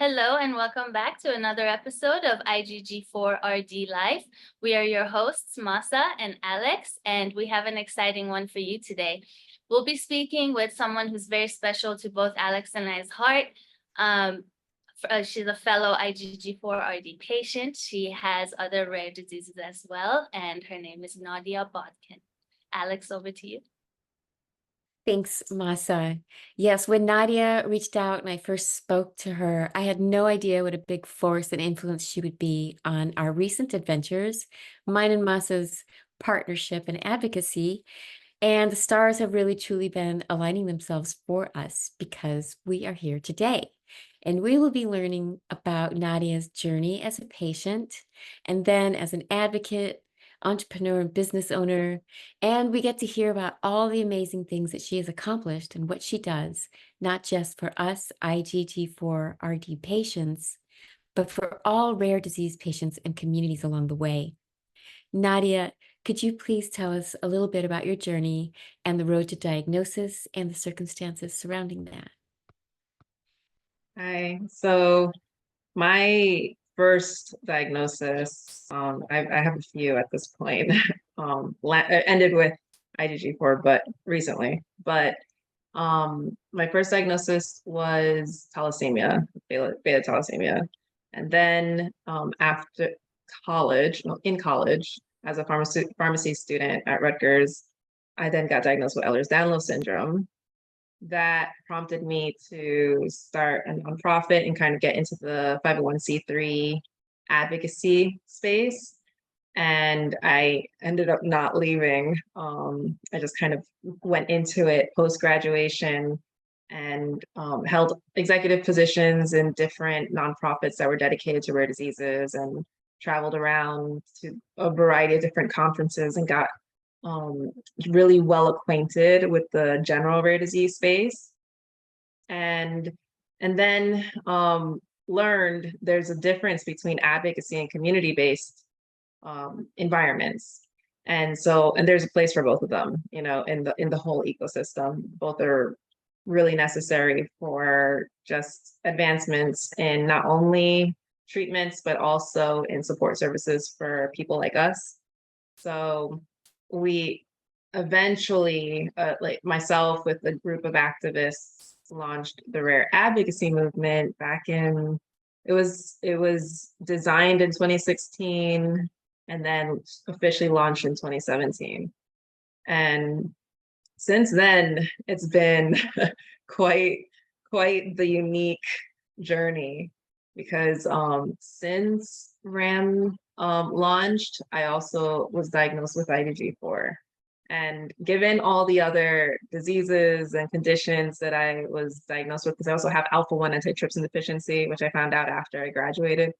Hello and welcome back to another episode of IgG4-RD Live. We are your hosts, Mahsa and Alex, and we have an exciting one for you today. We'll be speaking with someone who's very special to both Alex and I's heart. She's a fellow IgG4-RD patient. She has other rare diseases as well, and her name is Nadia Bodkin. Alex, over to you. Thanks, Masa. Yes, when Nadia reached out and I first spoke to her, I had no idea what a big force and influence she would be on our recent adventures, mine and Masa's partnership and advocacy. And the stars have really truly been aligning themselves for us because we are here today. And we will be learning about Nadia's journey as a patient and then as an advocate, entrepreneur, and business owner. And we get to hear about all the amazing things that she has accomplished and what she does, not just for us IgG4-RD patients, but for all rare disease patients and communities along the way. Nadia, could you please tell us a little bit about your journey and the road to diagnosis and the circumstances surrounding that? Hi. So my first diagnosis, I have a few at this point, ended with IgG4, but recently. But my first diagnosis was thalassemia, beta thalassemia. And then after college, in college, as a pharmacy student at Rutgers, I then got diagnosed with Ehlers-Danlos syndrome. That prompted me to start a nonprofit and kind of get into the 501c3 advocacy space. And I ended up not leaving. I just kind of went into it post-graduation and held executive positions in different nonprofits that were dedicated to rare diseases and traveled around to a variety of different conferences and got really well acquainted with the general rare disease space, and then learned there's a difference between advocacy and community-based environments, and there's a place for both of them, in the whole ecosystem. Both are really necessary for just advancements in not only treatments but also in support services for people like us. So we eventually, like myself with a group of activists, launched the Rare Advocacy Movement back in, it was designed in 2016 and then officially launched in 2017. And since then, it's been quite the unique journey because since RAM launched, I also was diagnosed with IgG4. And given all the other diseases and conditions that I was diagnosed with, because I also have alpha-1 antitrypsin deficiency, which I found out after I graduated,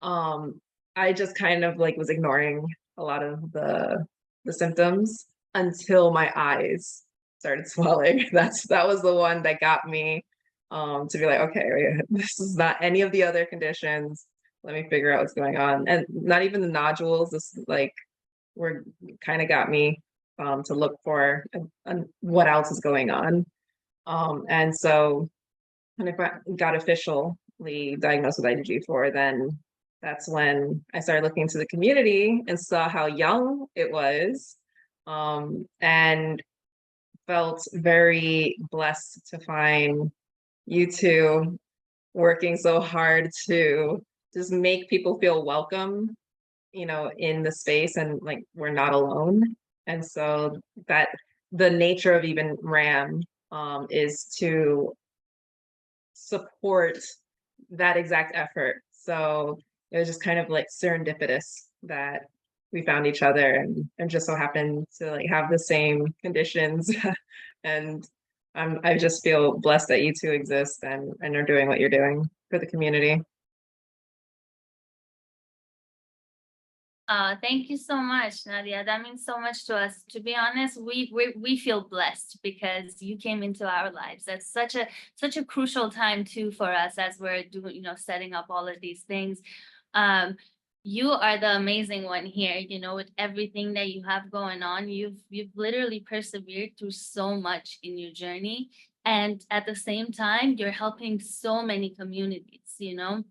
I just kind of was ignoring a lot of the symptoms until my eyes started swelling. That was the one that got me to be like, okay, this is not any of the other conditions. Let me figure out what's going on. And not even the nodules, this were kind of got me to look for what else is going on. And so when I got officially diagnosed with IgG4, then that's when I started looking into the community and saw how young it was, and felt very blessed to find you two working so hard to just make people feel welcome, in the space, and we're not alone. And so that the nature of even RAM is to support that exact effort. So it was just kind of serendipitous that we found each other and just so happened to have the same conditions. And I just feel blessed that you two exist and are doing what you're doing for the community. Thank you so much, Nadia. That means so much to us. To be honest, we feel blessed because you came into our lives. That's such a crucial time too for us as we're doing, setting up all of these things. You are the amazing one here, with everything that you have going on. You've literally persevered through so much in your journey. And at the same time, you're helping so many communities. results, you know?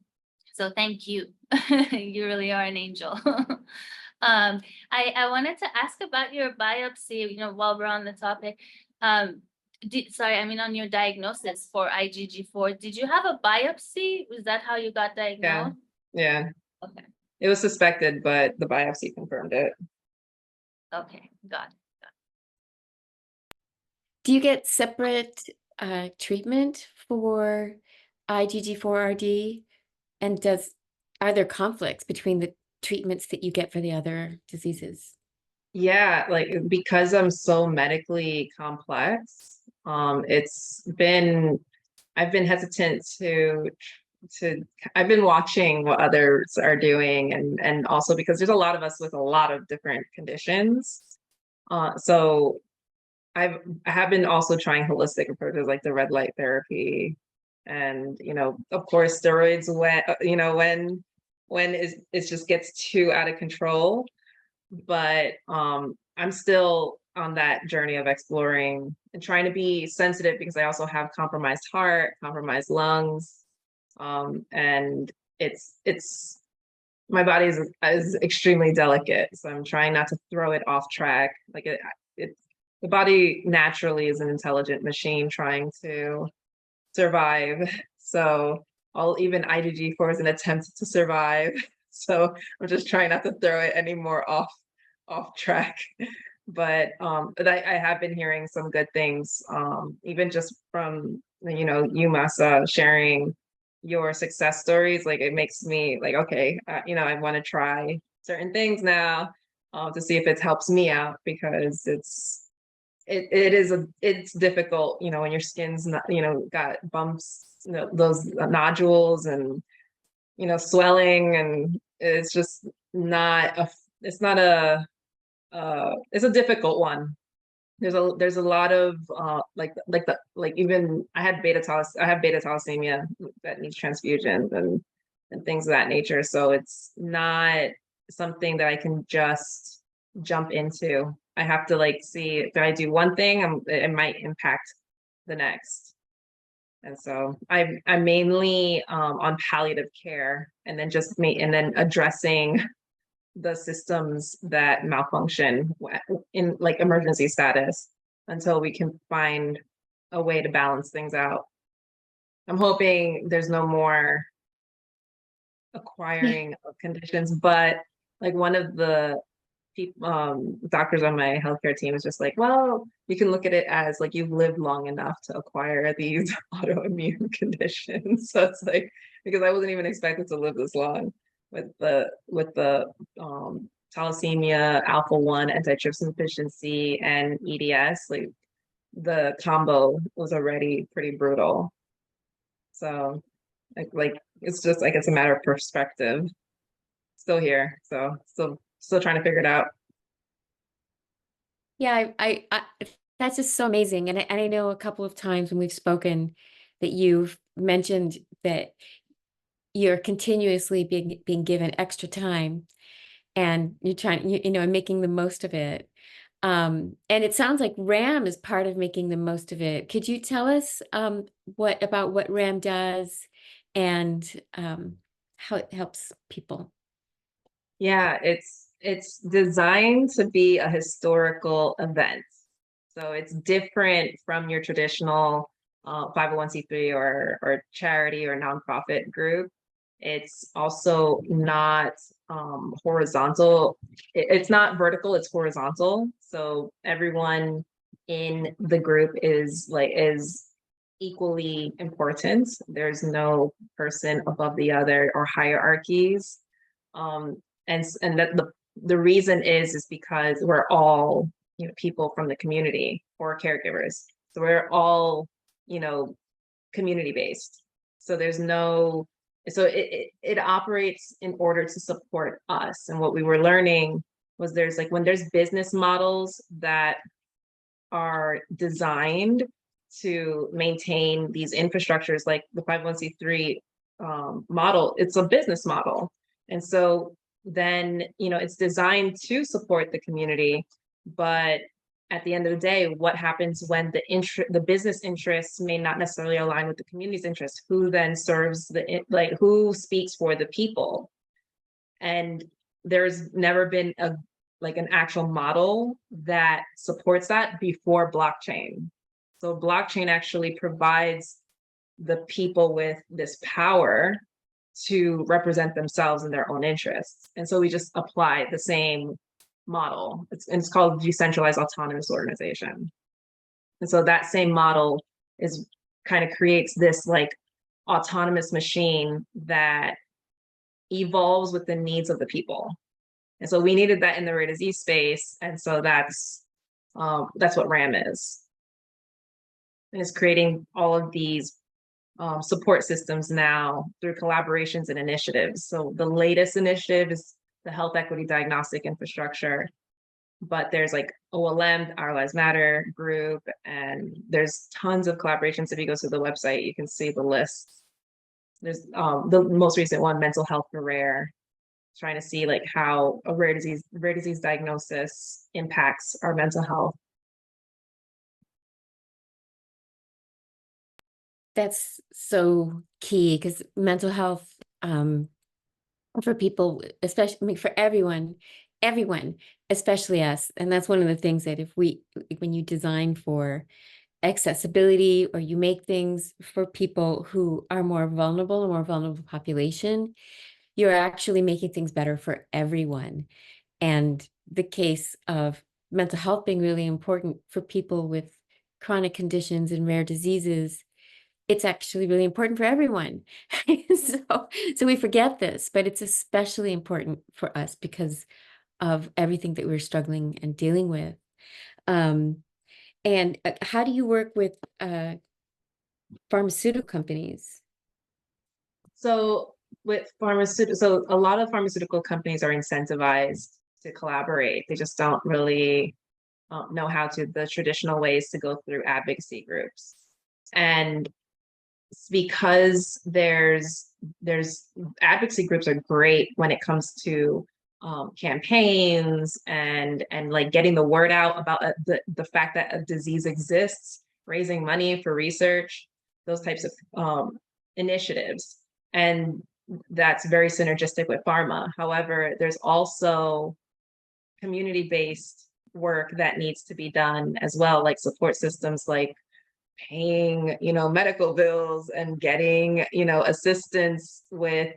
So thank you. You really are an angel. I wanted to ask about your biopsy, you know, while we're on the topic. On your diagnosis for IgG4, did you have a biopsy? Was that how you got diagnosed? Yeah. Okay. It was suspected, but the biopsy confirmed it. Okay, got it. Do you get separate treatment for IgG4-RD? And are there conflicts between the treatments that you get for the other diseases? Yeah, like because I'm so medically complex, I've been hesitant to I've been watching what others are doing, and also because there's a lot of us with a lot of different conditions. So I have been also trying holistic approaches like the red light therapy, and of course steroids when it just gets too out of control. But I'm still on that journey of exploring and trying to be sensitive because I also have compromised heart, compromised lungs, and it's my body is extremely delicate, so I'm trying not to throw it off track. Like the body naturally is an intelligent machine trying to survive. So even IgG4 is an attempt to survive. So I'm just trying not to throw it any more off track. But I have been hearing some good things, even just from you, Masa, sharing your success stories. Like it makes me like, okay, I want to try certain things now to see if it helps me out, because it's difficult, when your skin's not, got bumps, those nodules and swelling, and it's just not a it's a difficult one. There's a lot of even I have beta thalassemia that needs transfusions and things of that nature. So it's not something that I can just jump into. I have to see if I do one thing, it might impact the next. And so I'm mainly on palliative care, and then addressing the systems that malfunction in emergency status until we can find a way to balance things out. I'm hoping there's no more acquiring of conditions, but one of the doctors on my healthcare team is just like, well, you can look at it as you've lived long enough to acquire these autoimmune conditions. So it's because I wasn't even expected to live this long with the thalassemia, alpha-1 antitrypsin deficiency, and EDS. The combo was already pretty brutal. So it's just it's a matter of perspective. Still here, so still trying to figure it out. Yeah, I that's just so amazing. And I know a couple of times when we've spoken that you've mentioned that you're continuously being given extra time, and you're trying, and making the most of it. And it sounds like RAM is part of making the most of it. Could you tell us about what RAM does and how it helps people? Yeah, it's designed to be a historical event. So it's different from your traditional 501c3 or charity or nonprofit group. It's also not horizontal. It's not vertical, it's horizontal. So everyone in the group is equally important. There's no person above the other or hierarchies. And that the reason is because we're all people from the community or caregivers. So we're all community based. So it operates in order to support us. And what we were learning was when there's business models that are designed to maintain these infrastructures, like the 501c3 model, it's a business model. And so then it's designed to support the community, but at the end of the day, what happens when the business interests may not necessarily align with the community's interests? Who then serves who speaks for the people? And there's never been an actual model that supports that before blockchain. So blockchain actually provides the people with this power to represent themselves in their own interests. And so we just apply the same model. It's called decentralized autonomous organization. And so that same model is kind of creates this autonomous machine that evolves with the needs of the people. And so we needed that in the rare disease space. And so that's what RAM is. And it's creating all of these support systems now through collaborations and initiatives. So the latest initiative is the health equity diagnostic infrastructure, but there's OLM, Our Lives Matter group, and there's tons of collaborations. If you go to the website, you can see the list. There's the most recent one, Mental Health for Rare, trying to see how a rare disease diagnosis impacts our mental health. That's so key, because mental health for people, especially, I mean, for everyone, especially us. And that's one of the things that when you design for accessibility, or you make things for people who are more vulnerable population, you're actually making things better for everyone. And the case of mental health being really important for people with chronic conditions and rare diseases, it's actually really important for everyone. So we forget this, but it's especially important for us because of everything that we're struggling and dealing with. And how do you work with pharmaceutical companies? So with so a lot of pharmaceutical companies are incentivized to collaborate. They just don't really know how to, the traditional ways to go through advocacy groups. And because there's advocacy groups are great when it comes to campaigns and getting the word out about the fact that a disease exists, raising money for research, those types of initiatives. And that's very synergistic with pharma. However, there's also community-based work that needs to be done as well, like support systems, like paying, medical bills and getting, assistance with,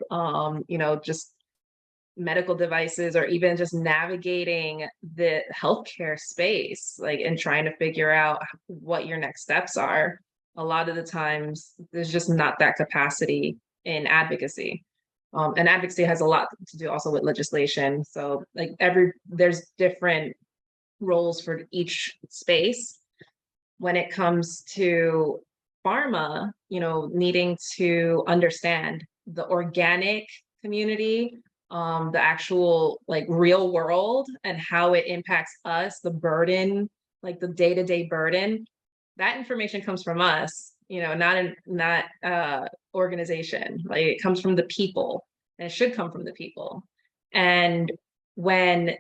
just medical devices, or even just navigating the healthcare space, and trying to figure out what your next steps are. A lot of the times there's just not that capacity in advocacy. And advocacy has a lot to do also with legislation. So there's different roles for each space. When it comes to pharma, needing to understand the organic community, the actual real world, and how it impacts us, the burden, the day-to-day burden, that information comes from us, not organization. It comes from the people, and it should come from the people. And when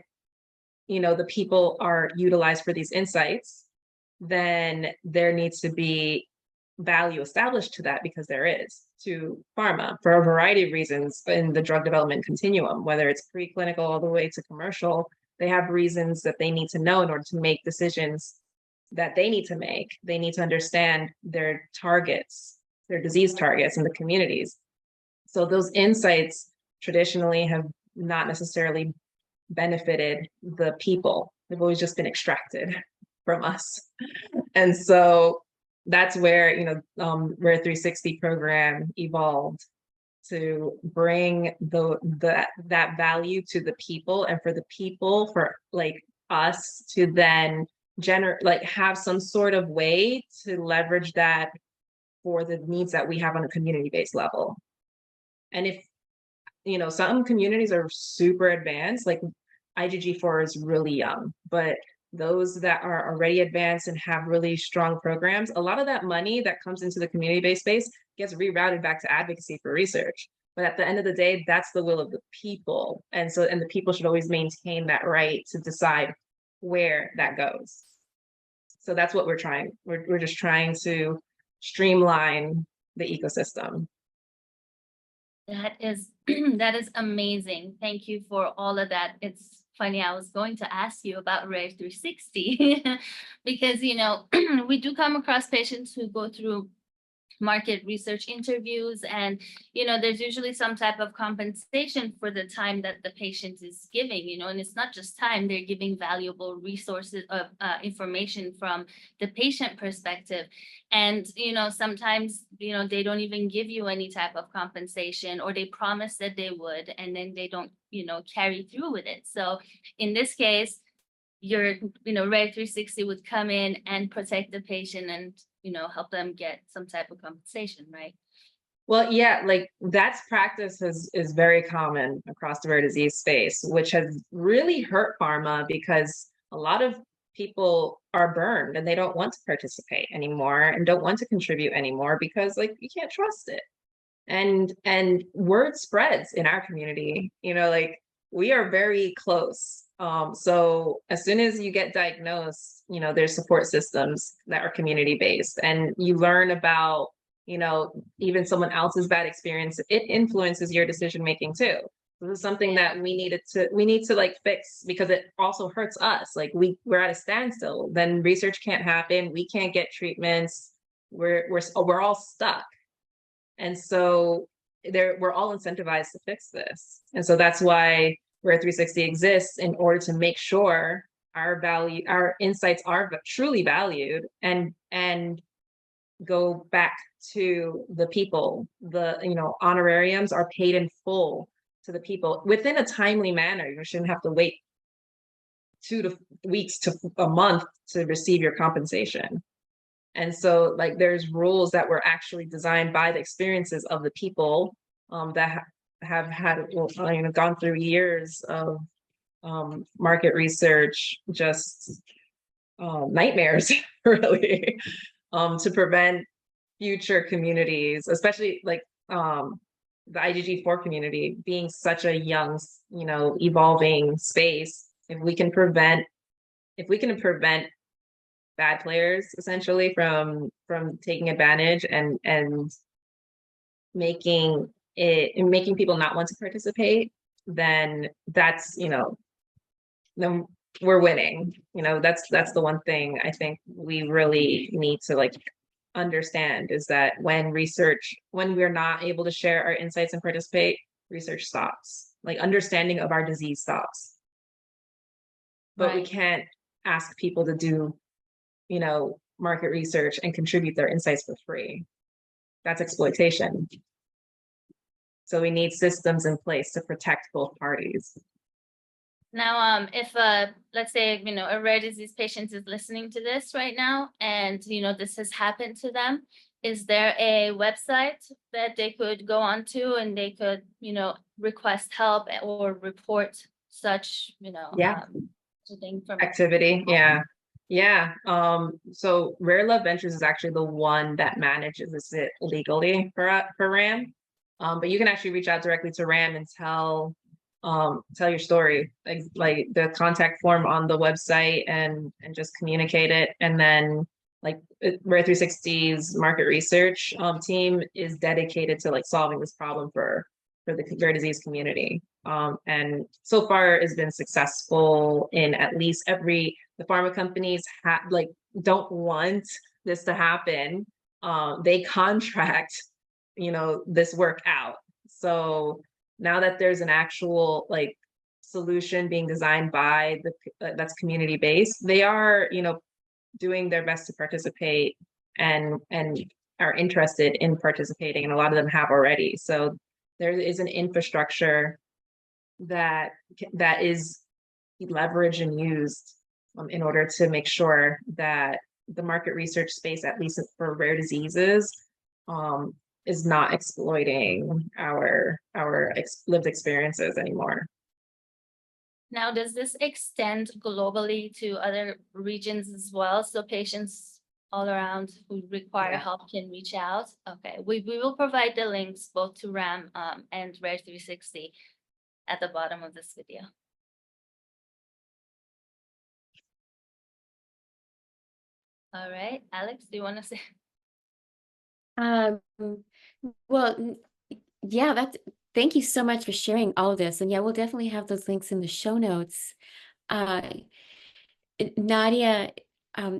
the people are utilized for these insights, then there needs to be value established to that, because there is to pharma for a variety of reasons in the drug development continuum, whether it's preclinical all the way to commercial. They have reasons that they need to know in order to make decisions that they need to make. They need to understand their targets, their disease targets in the communities. So those insights traditionally have not necessarily benefited the people. They've always just been extracted from us. And so that's where, Rare 360 program evolved to bring that value to the people, and for the people, for us to then have some sort of way to leverage that for the needs that we have on a community-based level. And if, some communities are super advanced, IgG4 is really young, but those that are already advanced and have really strong programs, a lot of that money that comes into the community-based space gets rerouted back to advocacy for research. But at the end of the day, that's the will of the people. And the people should always maintain that right to decide where that goes. So that's what we're trying. We're just trying to streamline the ecosystem. That is that is amazing. Thank you for all of that. It's funny, I was going to ask you about Rare 360 because, you know, we do come across patients who go through market research interviews, and you know, there's usually some type of compensation for the time that the patient is giving, you know, and it's not just time, they're giving valuable resources of information from the patient perspective. And you know, sometimes, you know, they don't even give you any type of compensation, or they promise that they would and then they don't, you know, carry through with it. So in this case, your, you know, Rare 360 would come in and protect the patient and, you know, help them get some type of compensation, right? Well, yeah, like that's practice is very common across the rare disease space, which has really hurt pharma because a lot of people are burned and they don't want to participate anymore and don't want to contribute anymore because like you can't trust it. And word spreads in our community, you know, like we are very close. So as soon as you get diagnosed, you know, there's support systems that are community based, and you learn about, you know, even someone else's bad experience. It influences your decision making too. This is something that we need to like fix because it also hurts us. Like we're at a standstill. Then research can't happen. We can't get treatments. We're all stuck. And so we're all incentivized to fix this. And so that's why Rare 360 exists, in order to make sure our insights are truly valued and go back to the people. The, you know, honorariums are paid in full to the people within a timely manner. You shouldn't have to wait 2 weeks to a month to receive your compensation. And so like there's rules that were actually designed by the experiences of the people that have had, you know, gone through years of market research, just nightmares, really, to prevent future communities, especially like the IgG4 community being such a young, you know, evolving space. If we can prevent bad players essentially from taking advantage and making people not want to participate, then that's, you know, then we're winning. You know, that's the one thing I think we really need to like understand, is that when we're not able to share our insights and participate, research stops. Like understanding of our disease stops. But Right. we can't ask people to do, you know, market research and contribute their insights for free. That's exploitation. So we need systems in place to protect both parties. Now, if let's say, you know, a rare disease patient is listening to this right now, and you know, this has happened to them, is there a website that they could go onto and they could, you know, request help or report such, you know, thing from activity? Yeah. So Rare Love Ventures is actually the one that manages it legally for RAM. But you can actually reach out directly to RAM and tell your story, like the contact form on the website, and just communicate it. And then like Rare 360's market research team is dedicated to like solving this problem for the rare disease community. And so far has been successful in at least the pharma companies don't want this to happen. They contract, you know, this work out. So now that there's an actual like solution being designed by that's community based, they are, you know, doing their best to participate and are interested in participating, and a lot of them have already. So there is an infrastructure that is leveraged and used in order to make sure that the market research space, at least for rare diseases, is not exploiting our lived experiences anymore. Now, does this extend globally to other regions as well? So patients all around who require help can reach out? Okay, we will provide the links both to RAM and Rare 360 at the bottom of this video. All right, Alex, do you want to say? Um, well, yeah, thank you so much for sharing all of this. And yeah, we'll definitely have those links in the show notes. Uh, Nadia,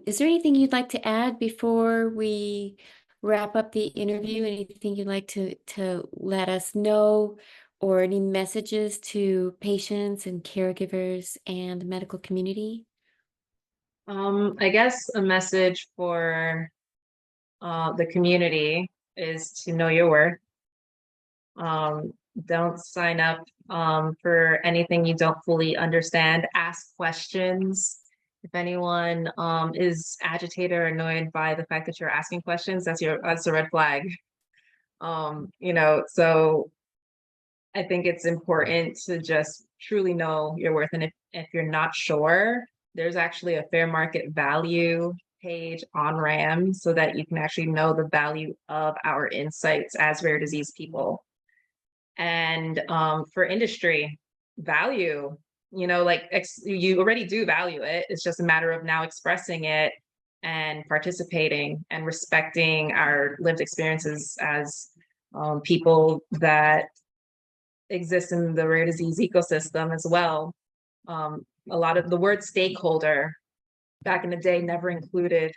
is there anything you'd like to add before we wrap up the interview? Anything you'd like to let us know, or any messages to patients and caregivers and the medical community? I guess a message for the community is to know your worth. Don't sign up for anything you don't fully understand. Ask questions. If anyone is agitated or annoyed by the fact that you're asking questions, that's a red flag. So I think it's important to just truly know your worth. And if you're not sure, there's actually a fair market value page on RAM so that you can actually know the value of our insights as rare disease people. And for industry, value, you already do value it. It's just a matter of now expressing it and participating and respecting our lived experiences as people that exist in the rare disease ecosystem as well. A lot of the word stakeholder back in the day never included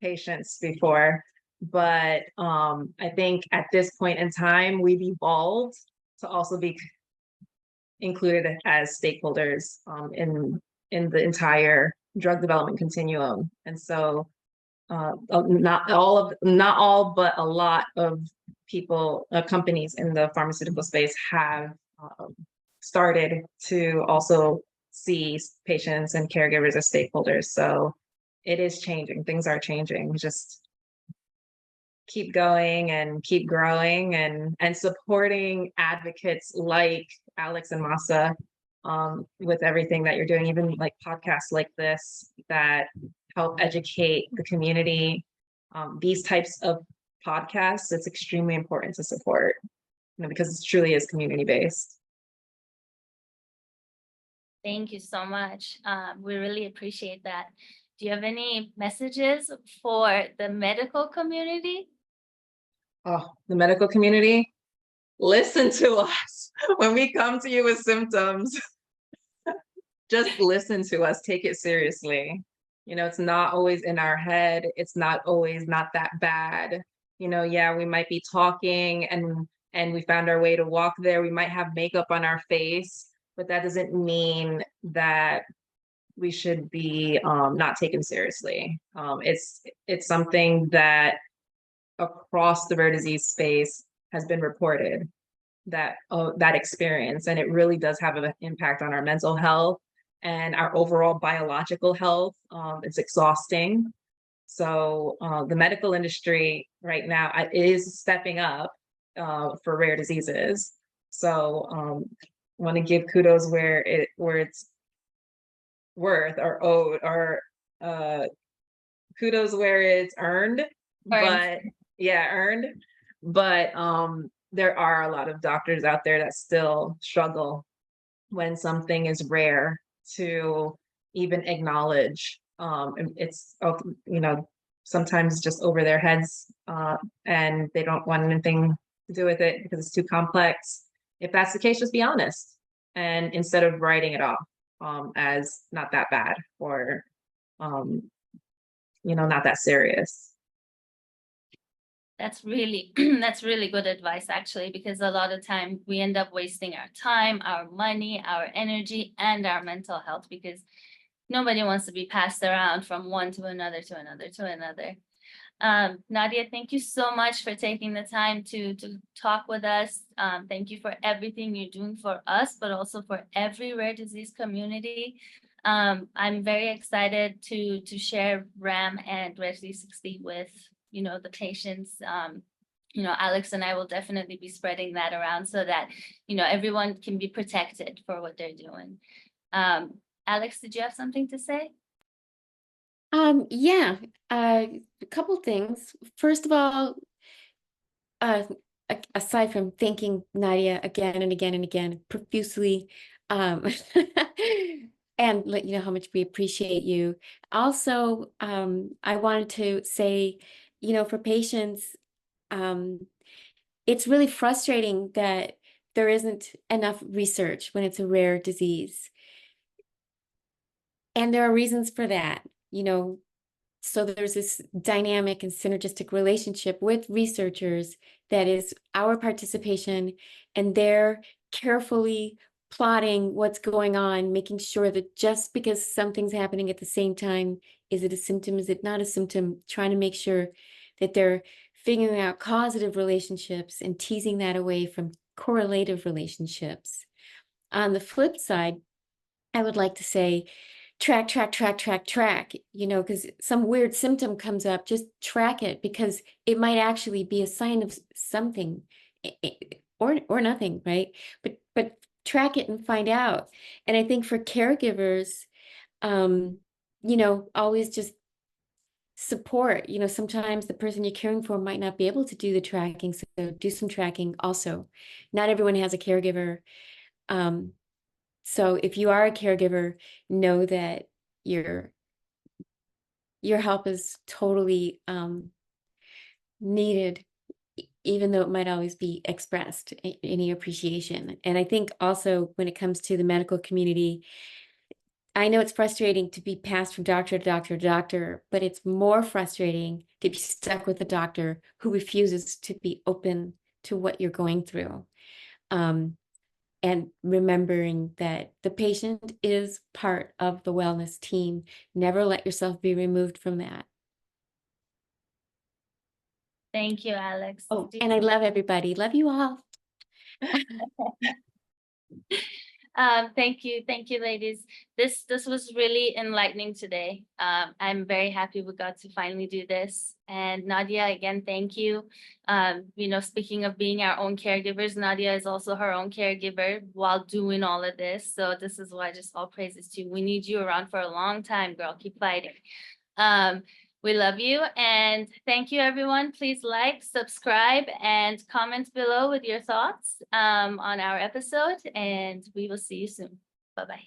patients before, but I think at this point in time, we've evolved to also be included as stakeholders in the entire drug development continuum. And so not all, but a lot of people, companies in the pharmaceutical space have started to also see patients and caregivers as stakeholders. So it is changing. Things are changing. Just keep going and keep growing and supporting advocates like Alex and Mahsa with everything that you're doing, even like podcasts like this that help educate the community. These types of podcasts, it's extremely important to support, because it truly is community based. Thank you so much. We really appreciate that. Do you have any messages for the medical community? Oh, the medical community, listen to us when we come to you with symptoms. Just listen to us, take it seriously. It's not always in our head. It's not always not that bad. Yeah, we might be talking and we found our way to walk there. We might have makeup on our face, but that doesn't mean that we should be not taken seriously. It's something that across the rare disease space has been reported, that experience, and it really does have an impact on our mental health and our overall biological health. It's exhausting. So the medical industry right now is stepping up for rare diseases. So want to give kudos where it's worth or owed, or kudos where it's earned. But yeah, earned. But there are a lot of doctors out there that still struggle when something is rare to even acknowledge. It's sometimes just over their heads, and they don't want anything to do with it because it's too complex. If that's the case, just be honest, and instead of writing it off as not that bad, or not that serious. That's really that's really good advice, actually, because a lot of time we end up wasting our time, our money, our energy, and our mental health, because nobody wants to be passed around from one to another to another to another. Nadia, thank you so much for taking the time to talk with us. Thank you for everything you're doing for us, but also for every rare disease community. I'm very excited to share RAM and Rare 360 with the patients. Alex and I will definitely be spreading that around so that everyone can be protected for what they're doing. Alex, did you have something to say? Yeah, a couple things. First of all, aside from thanking Nadia again and again and again profusely, and let you know how much we appreciate you. Also, I wanted to say, for patients, it's really frustrating that there isn't enough research when it's a rare disease. And there are reasons for that, so there's this dynamic and synergistic relationship with researchers that is our participation, and they're carefully plotting what's going on, making sure that just because something's happening at the same time, is it a symptom, is it not a symptom, trying to make sure that they're figuring out causative relationships and teasing that away from correlative relationships. On the flip side, I would like to say, track, because some weird symptom comes up, just track it, because it might actually be a sign of something, or nothing, right? But track it and find out. And I think for caregivers, always just support. Sometimes the person you're caring for might not be able to do the tracking, so do some tracking also. Not everyone has a caregiver. So if you are a caregiver, know that your help is totally needed, even though it might always be expressed, any appreciation. And I think also when it comes to the medical community, I know it's frustrating to be passed from doctor to doctor to doctor, but it's more frustrating to be stuck with a doctor who refuses to be open to what you're going through. And remembering that the patient is part of the wellness team. Never let yourself be removed from that. Thank you, Alex. Oh, and I love everybody. Love you all. Thank you, ladies. This was really enlightening today. I'm very happy we got to finally do this. And Nadia, again, thank you. Speaking of being our own caregivers, Nadia is also her own caregiver while doing all of this. So this is why just all praises to you. We need you around for a long time, girl. Keep fighting. We love you, and thank you, everyone. Please like, subscribe, and comment below with your thoughts on our episode, and we will see you soon. Bye-bye.